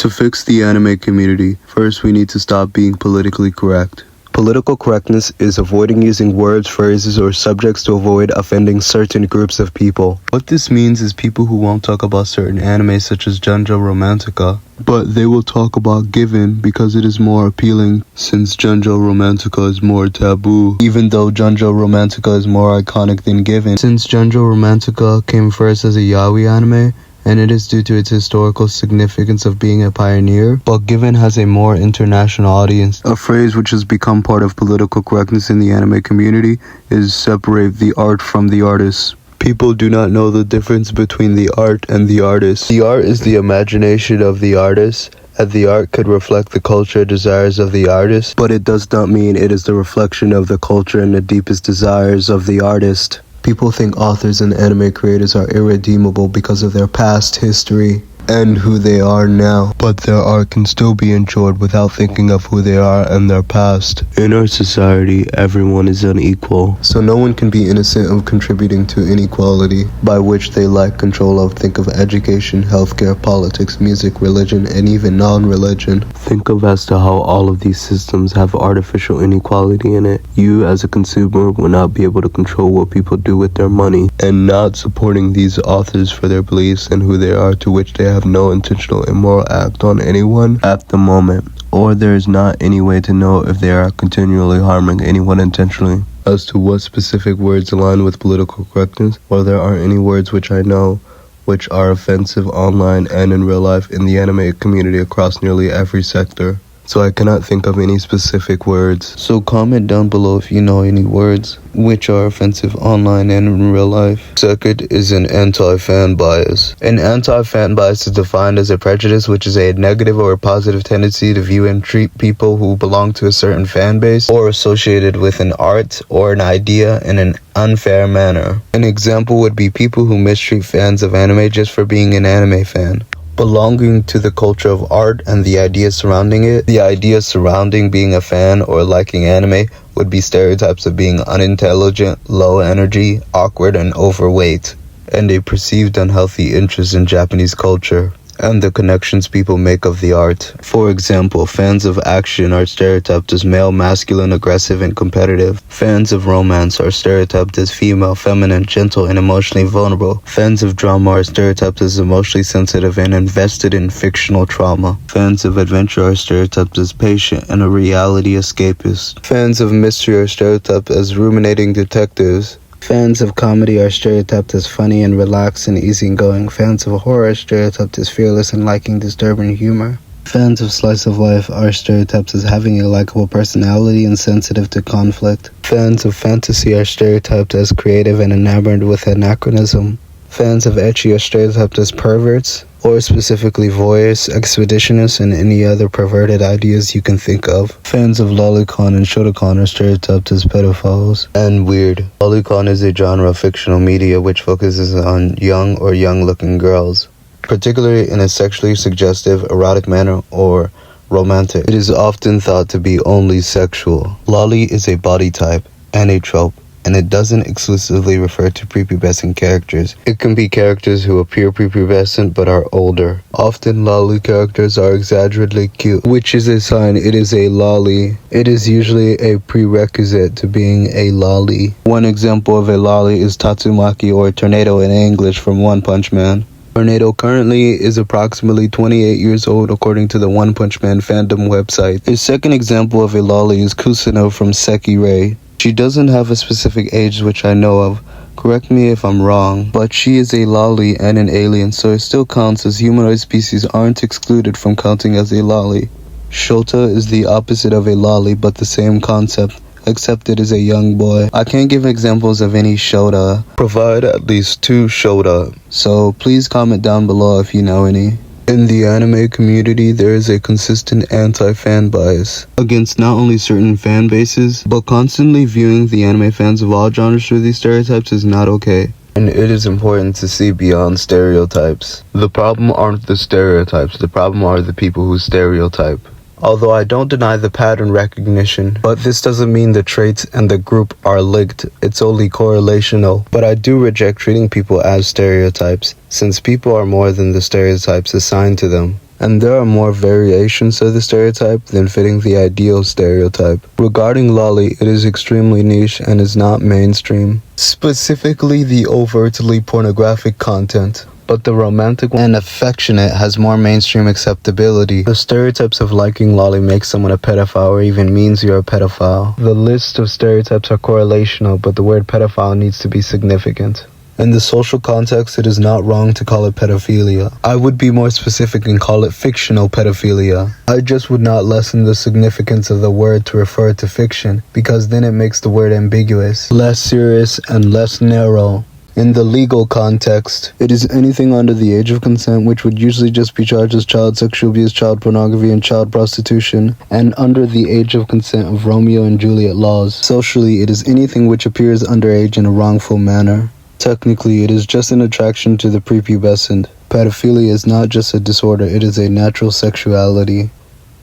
To fix the anime community, first we need to stop being politically correct. Political correctness is avoiding using words, phrases, or subjects to avoid offending certain groups of people. What this means is people who won't talk about certain anime such as Junjo Romantica, but they will talk about Given because it is more appealing since Junjo Romantica is more taboo, even though Junjo Romantica is more iconic than Given. Since Junjo Romantica came first as a yaoi anime, and it is due to its historical significance of being a pioneer, but Given has a more international audience. A phrase which has become part of political correctness in the anime community is separate the art from the artist. People do not know the difference between the art and the artist. The art is the imagination of the artist, and the art could reflect the culture desires of the artist, but it does not mean it is the reflection of the culture and the deepest desires of the artist. People think authors and anime creators are irredeemable because of their past history and who they are now, but their art can still be enjoyed without thinking of who they are and their past. In our society, everyone is unequal, so no one can be innocent of contributing to inequality, by which they lack control of. Think of education, healthcare, politics, music, religion, and even non-religion. Think of as to how all of these systems have artificial inequality in it. You, as a consumer, will not be able to control what people do with their money, and not supporting these authors for their beliefs and who they are, to which they have no intentional immoral act on anyone at the moment, or there is not any way to know if they are continually harming anyone intentionally. As to what specific words align with political correctness, well, there aren't any words which I know which are offensive online and in real life in the anime community across nearly every sector, so I cannot think of any specific words. So comment down below if you know any words which are offensive online and in real life. Second is an anti-fan bias. An anti-fan bias is defined as a prejudice which is a negative or a positive tendency to view and treat people who belong to a certain fan base or associated with an art or an idea in an unfair manner. An example would be people who mistreat fans of anime just for being an anime fan, belonging to the culture of art and the ideas surrounding it. The ideas surrounding being a fan or liking anime would be stereotypes of being unintelligent, low energy, awkward, and overweight, and a perceived unhealthy interest in Japanese culture and the connections people make of the art. For example, fans of action are stereotyped as male, masculine, aggressive, and competitive. Fans of romance are stereotyped as female, feminine, gentle, and emotionally vulnerable. Fans of drama are stereotyped as emotionally sensitive and invested in fictional trauma. Fans of adventure are stereotyped as patient and a reality escapist. Fans of mystery are stereotyped as ruminating detectives. Fans of comedy are stereotyped as funny and relaxed and easygoing. Fans of horror are stereotyped as fearless and liking disturbing humor. Fans of slice of life are stereotyped as having a likable personality and sensitive to conflict. Fans of fantasy are stereotyped as creative and enamored with anachronism. Fans of ecchi are stereotyped as perverts, or specifically voyeurs, expeditionists, and any other perverted ideas you can think of. Fans of lolicon and shotacon are stereotyped as pedophiles and weird. Lolicon is a genre of fictional media which focuses on young or young-looking girls, particularly in a sexually suggestive, erotic manner or romantic. It is often thought to be only sexual. Loli is a body type and a trope, and it doesn't exclusively refer to prepubescent characters. It can be characters who appear prepubescent but are older. Often loli characters are exaggeratedly cute, which is a sign it is a loli. It is usually a prerequisite to being a loli. One example of a loli is Tatsumaki, or Tornado in English, from One Punch Man. Tornado currently is approximately 28 years old according to the One Punch Man fandom website. A second example of a loli is Kusuno from Sekirei. She doesn't have a specific age which I know of, correct me if I'm wrong, but she is a loli and an alien, so it still counts, as humanoid species aren't excluded from counting as a loli. Shota is the opposite of a loli, but the same concept, except it is a young boy. I can't give examples of any Shota. Provide at least 2 Shota, so please comment down below if you know any. In the anime community, there is a consistent anti-fan bias against not only certain fan bases, but constantly viewing the anime fans of all genres through these stereotypes is not okay. And it is important to see beyond stereotypes. The problem aren't the stereotypes, the problem are the people who stereotype. Although I don't deny the pattern recognition, but this doesn't mean the traits and the group are linked, it's only correlational. But I do reject treating people as stereotypes, since people are more than the stereotypes assigned to them. and there are more variations of the stereotype than fitting the ideal stereotype. Regarding lolly, it is extremely niche and is not mainstream, specifically the overtly pornographic content. But the romantic and affectionate has more mainstream acceptability. The stereotypes of liking lolly makes someone a pedophile or even means you're a pedophile. The list of stereotypes are correlational, but the word pedophile needs to be significant. In the social context, it is not wrong to call it pedophilia. I would be more specific and call it fictional pedophilia. I just would not lessen the significance of the word to refer to fiction, because then it makes the word ambiguous, less serious, and less narrow. In the legal context, it is anything under the age of consent, which would usually just be charged as child sexual abuse, child pornography, and child prostitution, and under the age of consent of Romeo and Juliet laws. Socially, it is anything which appears underage in a wrongful manner. Technically, it is just an attraction to the prepubescent. Pedophilia is not just a disorder, it is a natural sexuality.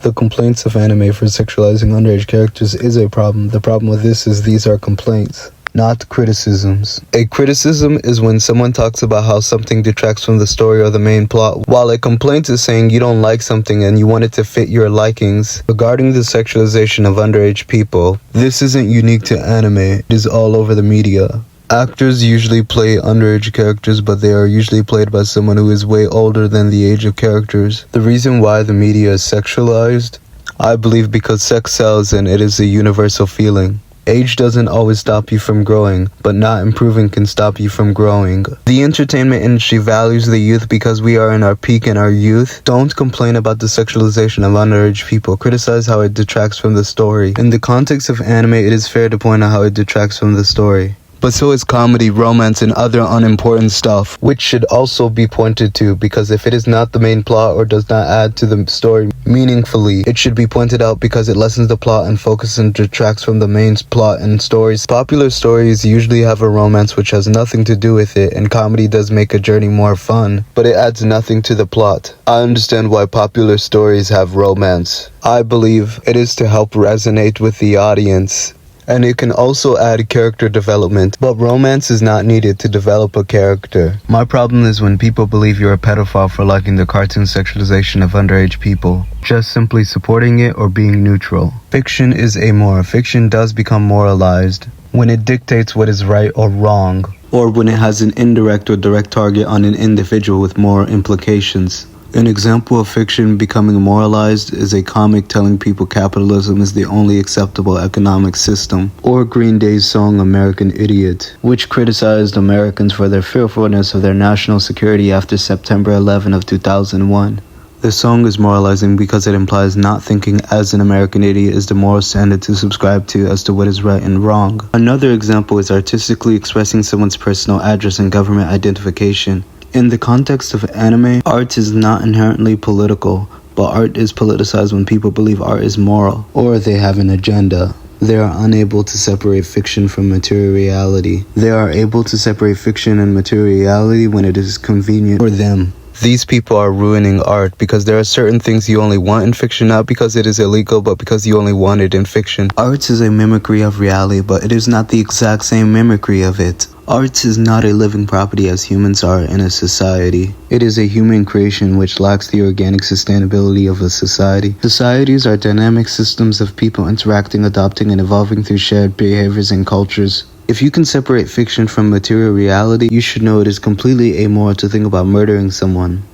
The complaints of anime for sexualizing underage characters is a problem. The problem with this is these are complaints, not criticisms. A criticism is when someone talks about how something detracts from the story or the main plot, while a complaint is saying you don't like something and you want it to fit your likings. Regarding the sexualization of underage people, this isn't unique to anime, it is all over the media. Actors usually play underage characters, but they are usually played by someone who is way older than the age of characters. The reason why the media is sexualized, I believe because sex sells and it is a universal feeling. Age doesn't always stop you from growing, but not improving can stop you from growing. The entertainment industry values the youth because we are in our peak in our youth. Don't complain about the sexualization of underage people. Criticize how it detracts from the story. In the context of anime, it is fair to point out how it detracts from the story. But so is comedy, romance, and other unimportant stuff, which should also be pointed to, because if it is not the main plot or does not add to the story meaningfully, it should be pointed out because it lessens the plot and focuses and detracts from the main plot and stories. Popular stories usually have a romance which has nothing to do with it, and comedy does make a journey more fun, but it adds nothing to the plot. I understand why popular stories have romance. I believe it is to help resonate with the audience. And it can also add character development, but romance is not needed to develop a character. My problem is when people believe you're a pedophile for liking the cartoon sexualization of underage people, just simply supporting it or being neutral. Fiction is amoral. Fiction does become moralized when it dictates what is right or wrong, or when it has an indirect or direct target on an individual with moral implications. An example of fiction becoming moralized is a comic telling people capitalism is the only acceptable economic system, or Green Day's song American Idiot, which criticized Americans for their fearfulness of their national security after September 11 of 2001. The song is moralizing because it implies not thinking as an American idiot is the moral standard to subscribe to as to what is right and wrong. Another example is artistically expressing someone's personal address and government identification. In the context of anime, art is not inherently political, but art is politicized when people believe art is moral, or they have an agenda. They are unable to separate fiction from material reality. They are able to separate fiction and material reality when it is convenient for them. These people are ruining art because there are certain things you only want in fiction, not because it is illegal, but because you only want it in fiction. Art is a mimicry of reality, but it is not the exact same mimicry of it. Art is not a living property as humans are in a society. It is a human creation which lacks the organic sustainability of a society. Societies are dynamic systems of people interacting, adopting, and evolving through shared behaviors and cultures. If you can separate fiction from material reality, you should know it is completely amoral to think about murdering someone.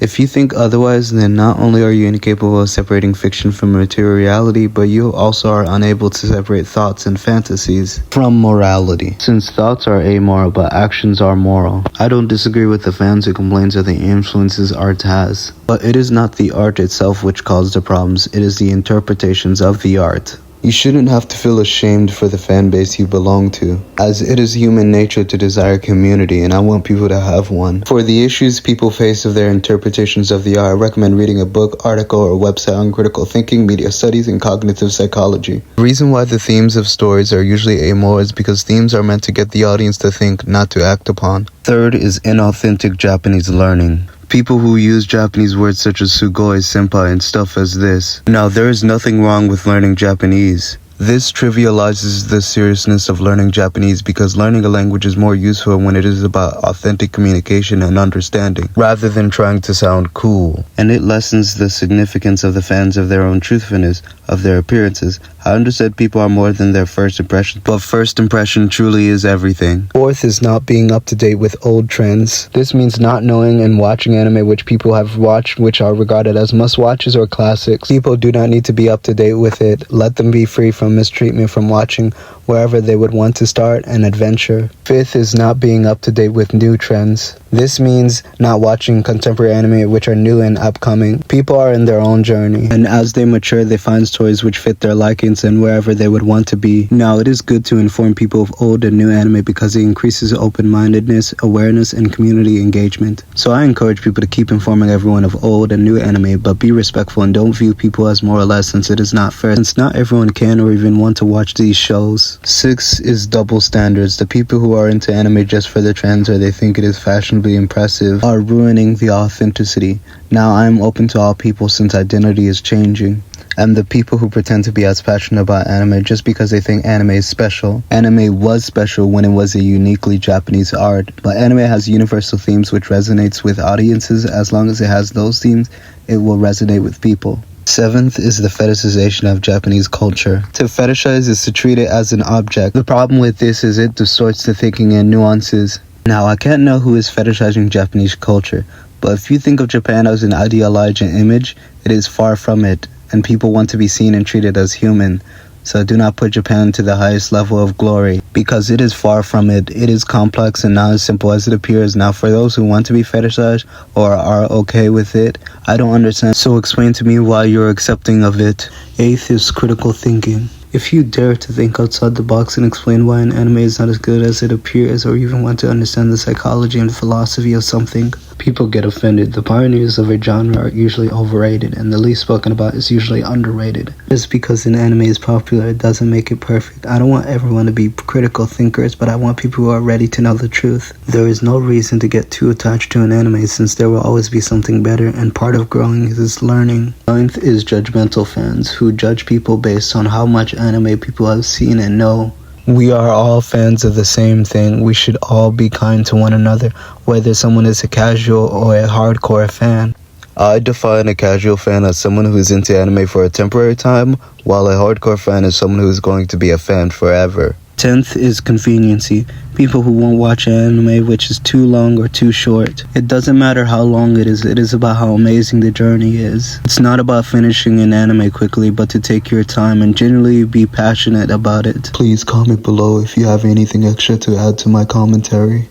If you think otherwise, then not only are you incapable of separating fiction from material reality, but you also are unable to separate thoughts and fantasies from morality. Since thoughts are amoral, but actions are moral. I don't disagree with the fans who complains of the influences art has. But it is not the art itself which caused the problems, it is the interpretations of the art. You shouldn't have to feel ashamed for the fan base you belong to, as it is human nature to desire community, and I want people to have one. For the issues people face of their interpretations of the art, I recommend reading a book, article, or website on critical thinking, media studies, and cognitive psychology. The reason why the themes of stories are usually amoral is because themes are meant to get the audience to think, not to act upon. Third is inauthentic Japanese learning. People who use Japanese words such as sugoi, senpai, and stuff as this. Now, there is nothing wrong with learning Japanese. This trivializes the seriousness of learning Japanese because learning a language is more useful when it is about authentic communication and understanding, rather than trying to sound cool. And it lessens the significance of the fans of their own truthfulness, of their appearances. I understand people are more than their first impression, but first impression truly is everything. Fourth is not being up to date with old trends. This means not knowing and watching anime which people have watched, which are regarded as must-watches or classics. People do not need to be up to date with it. Let them be free from mistreatment from watching wherever they would want to start an adventure. Fifth is not being up to date with new trends. This means not watching contemporary anime which are new and upcoming. People are in their own journey, and as they mature they find stories which fit their likings and wherever they would want to be. Now, it is good to inform people of old and new anime because it increases open-mindedness, awareness, and community engagement. So I encourage people to keep informing everyone of old and new anime, but be respectful and don't view people as more or less, since it is not fair, since not everyone can or even want to watch these shows. 6 is double standards. The people who are into anime just for the trends or they think it is fashionably impressive are ruining the authenticity. Now, I am open to all people since identity is changing. And the people who pretend to be as passionate about anime just because they think anime is special. Anime was special when it was a uniquely Japanese art, but anime has universal themes which resonates with audiences. As long as it has those themes, it will resonate with people. 7th is the fetishization of Japanese culture. To fetishize is to treat it as an object. The problem with this is it distorts the thinking and nuances. Now, I can't know who is fetishizing Japanese culture, but if you think of Japan as an idealized image, it is far from it, and people want to be seen and treated as human. So do not put Japan to the highest level of glory, because it is far from it. It is complex and not as simple as it appears. Now, for those who want to be fetishized or are okay with it, I don't understand, so explain to me why you're accepting of it. 8th is critical thinking. If you dare to think outside the box and explain why an anime is not as good as it appears, or even want to understand the psychology and philosophy of something, people get offended. The pioneers of a genre are usually overrated, and the least spoken about is usually underrated. Just because an anime is popular, it doesn't make it perfect. I don't want everyone to be critical thinkers, but I want people who are ready to know the truth. There is no reason to get too attached to an anime, since there will always be something better, and part of growing is learning. 9th is judgmental fans, who judge people based on how much anime people have seen and know. We are all fans of the same thing. We should all be kind to one another, whether someone is a casual or a hardcore fan. I define a casual fan as someone who is into anime for a temporary time, while a hardcore fan is someone who is going to be a fan forever. 10th is conveniency. People who won't watch anime which is too long or too short. It doesn't matter how long it is about how amazing the journey is. It's not about finishing an anime quickly, but to take your time and genuinely be passionate about it. Please comment below if you have anything extra to add to my commentary.